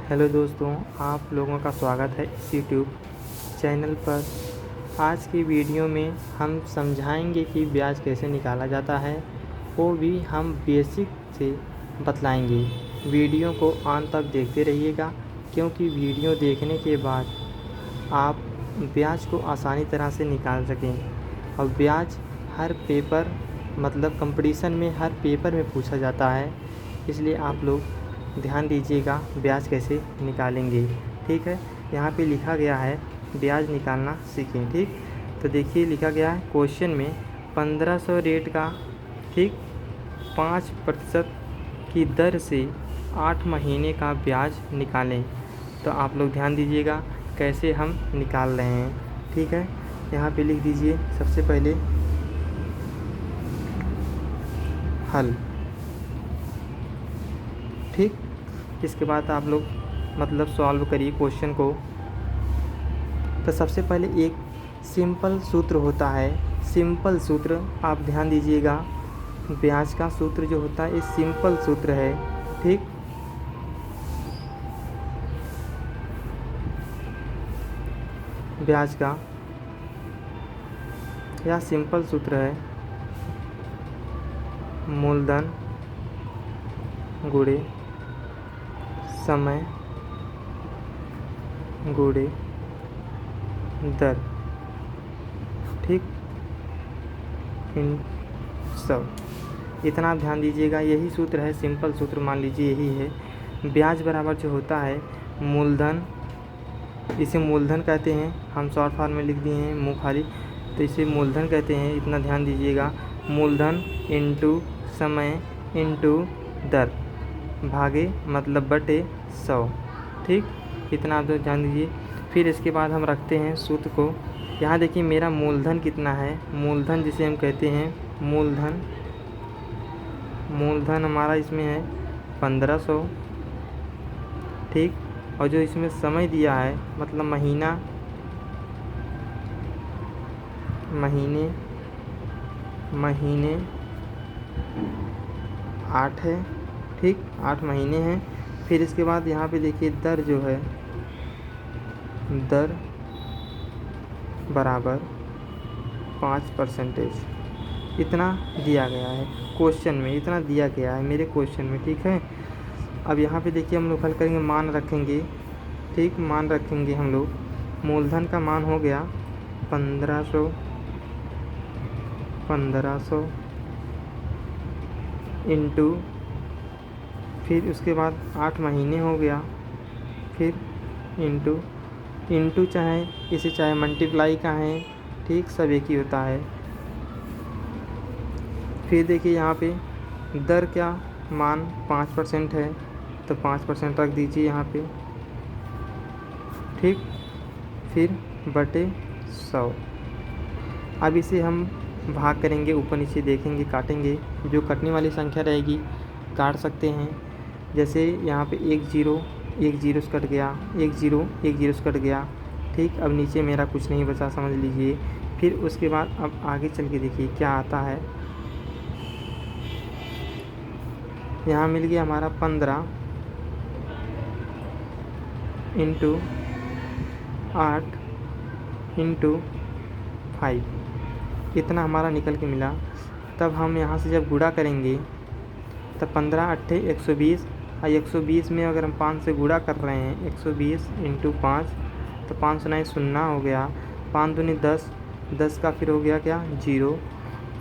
Hello दोस्तों, आप लोगों का स्वागत है इस यूट्यूब चैनल पर। आज की वीडियो में हम समझाएंगे कि ब्याज कैसे निकाला जाता है, वो भी हम बेसिक से बतलाएंगे। वीडियो को अंत तक देखते रहिएगा, क्योंकि वीडियो देखने के बाद आप ब्याज को आसानी तरह से निकाल सकें। और ब्याज हर पेपर कंपटीशन में हर पेपर में पूछा जाता है, इसलिए आप लोग ध्यान दीजिएगा ब्याज कैसे निकालेंगे। ठीक है, यहाँ पे लिखा गया है ब्याज निकालना सीखें। ठीक, तो देखिए लिखा गया है क्वेश्चन में 1500 रेट का 5% की दर से 8 महीने का ब्याज निकालें। तो आप लोग ध्यान दीजिएगा कैसे हम निकाल रहे हैं। ठीक है, यहाँ पे लिख दीजिए सबसे पहले हल। ठीक, इसके बाद आप लोग सॉल्व करिए क्वेश्चन को। तो सबसे पहले एक सिंपल सूत्र होता है। सिंपल सूत्र आप ध्यान दीजिएगा, ब्याज का सूत्र जो होता है ये सिंपल सूत्र है। ठीक, ब्याज का यह सिंपल सूत्र है मूलधन गुणे समय गुणे दर। ठीक, इन सब इतना आप ध्यान दीजिएगा, यही सूत्र है, सिंपल सूत्र मान लीजिए यही है। ब्याज बराबर जो होता है मूलधन, इसे मूलधन कहते हैं, हम शॉर्ट फॉर्म में लिख दिए हैं मुँह खाली, तो इसे मूलधन कहते हैं। इतना ध्यान दीजिएगा, मूलधन इंटू समय इंटू दर भागे बटे 100। ठीक, इतना आप ध्यान दीजिए। फिर इसके बाद हम रखते हैं सूत्र को। यहाँ देखिए मेरा मूलधन कितना है, मूलधन जिसे हम कहते हैं मूलधन हमारा इसमें है 1500। ठीक, और जो इसमें समय दिया है महीने 8 है। ठीक, 8 महीने हैं। फिर इसके बाद यहाँ पे देखिए दर जो है, दर बराबर 5%। इतना दिया गया है क्वेश्चन में, इतना दिया गया है मेरे क्वेश्चन में। ठीक है, अब यहाँ पे देखिए हम लोग हल करेंगे, मान रखेंगे। ठीक, मान रखेंगे हम लोग, मूलधन का मान हो गया 1500 इंटू, फिर उसके बाद 8 महीने हो गया, फिर इंटू चाहे मल्टीप्लाई का है। ठीक, सब एक ही होता है। फिर देखिए यहाँ पे दर क्या मान 5% है, तो 5% रख दीजिए यहाँ पे। ठीक, फिर बटे 100। अब इसे हम भाग करेंगे, ऊपर नीचे देखेंगे, काटेंगे। जो कटने वाली संख्या रहेगी काट सकते हैं। जैसे यहाँ पे एक जीरो से कट गया, एक जीरो से कट गया। ठीक, अब नीचे मेरा कुछ नहीं बचा, समझ लीजिए। फिर उसके बाद अब आगे चल के देखिए क्या आता है। यहाँ मिल गया हमारा 15 इंटू 8 इंटू 5, इतना हमारा निकल के मिला। तब हम यहाँ से जब गुणा करेंगे तब 15 अट्ठे 120, और 120 में अगर हम 5 से गुणा कर रहे हैं, 120 इंटू 5, तो 5 9 0 हो गया, 5 दूनी 10, 10 का फिर हो गया क्या 0,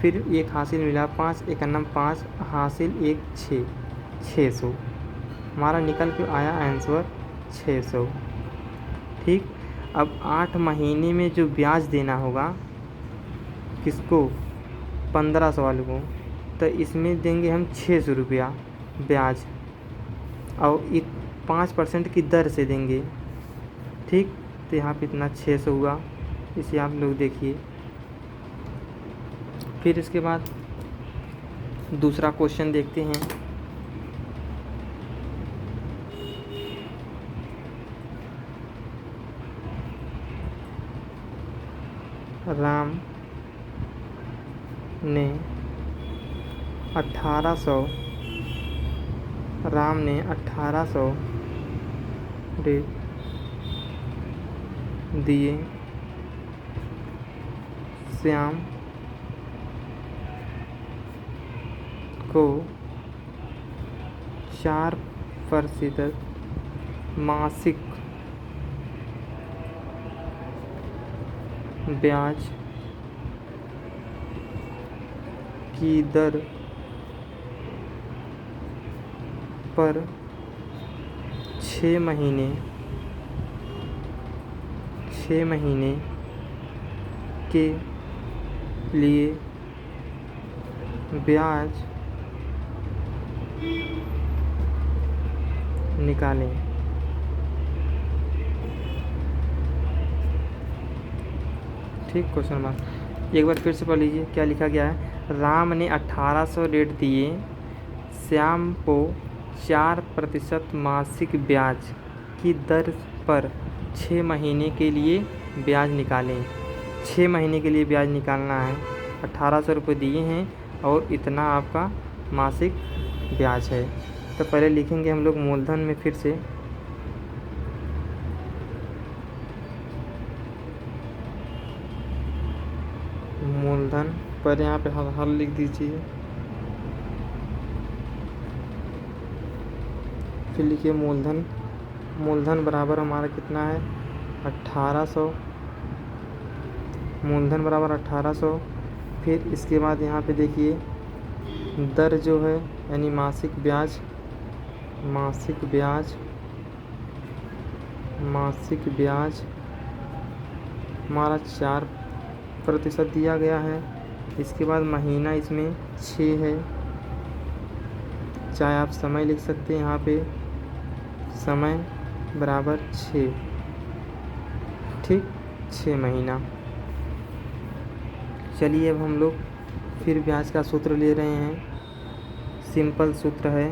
फिर एक हासिल मिला 5 1 5 हासिल 1 600। हमारा निकल के आया आंसर 600। ठीक, अब 8 महीने में जो ब्याज देना होगा किसको, 1500 वाले को, तो इसमें देंगे हम 600 रुपया ब्याज, और 5% की दर से देंगे। ठीक, तो यहाँ पे इतना 600 हुआ, इसे आप लोग देखिए। फिर इसके बाद दूसरा क्वेश्चन देखते हैं। राम ने 1800 रेट दिए श्याम को 4% मासिक ब्याज की दर पर 6 महीने के लिए ब्याज निकालें। ठीक, क्वेश्चन मार्क एक बार फिर से पढ़ लीजिए क्या लिखा गया है। राम ने 1800 रेट दिए श्याम को 4% मासिक ब्याज की दर पर 6 महीने के लिए ब्याज निकालें। 6 महीने के लिए ब्याज निकालना है। 1800 रुपये दिए हैं और इतना आपका मासिक ब्याज है। तो पहले लिखेंगे हम लोग मूलधन में फिर से मूलधन पर यहाँ पे हल लिख दीजिए, फिर लिखिए मूलधन बराबर हमारा कितना है 1800, मूलधन बराबर 1800। फिर इसके बाद यहाँ पे देखिए दर जो है यानी मासिक ब्याज हमारा 4% दिया गया है। इसके बाद महीना इसमें 6 है, चाहे आप समय लिख सकते हैं यहाँ पे, समय बराबर 6, ठीक, 6 महीना। चलिए अब हम लोग फिर ब्याज का सूत्र ले रहे हैं। सिंपल सूत्र है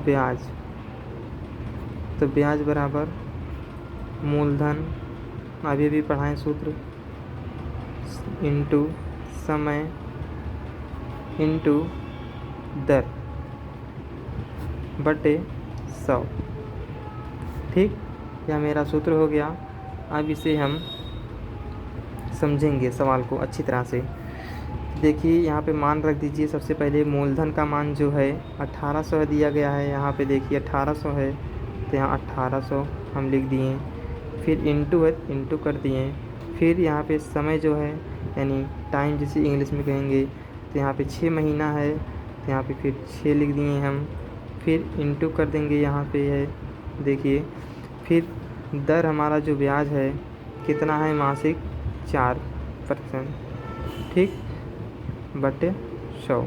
ब्याज, तो ब्याज बराबर मूलधन, अभी भी पढ़ाएं सूत्र, इंटू समय इंटू दर बटे 100। ठीक, यह मेरा सूत्र हो गया। अब इसे हम समझेंगे सवाल को अच्छी तरह से। देखिए यहाँ पे मान रख दीजिए। सबसे पहले मूलधन का मान जो है 1800 दिया गया है, यहाँ पे देखिए 1800 है तो यहाँ 1800 हम लिख दिए। फिर इंटू है, इंटू कर दिए। फिर यहाँ पे समय जो है यानी टाइम जिसे इंग्लिश में कहेंगे, तो यहाँ पे 6 महीना है तो यहाँ पे फिर 6 लिख दिए हम। फिर इंटू कर देंगे, यहाँ पे है देखिए। फिर दर हमारा जो ब्याज है कितना है मासिक 4%, ठीक, बटे 100।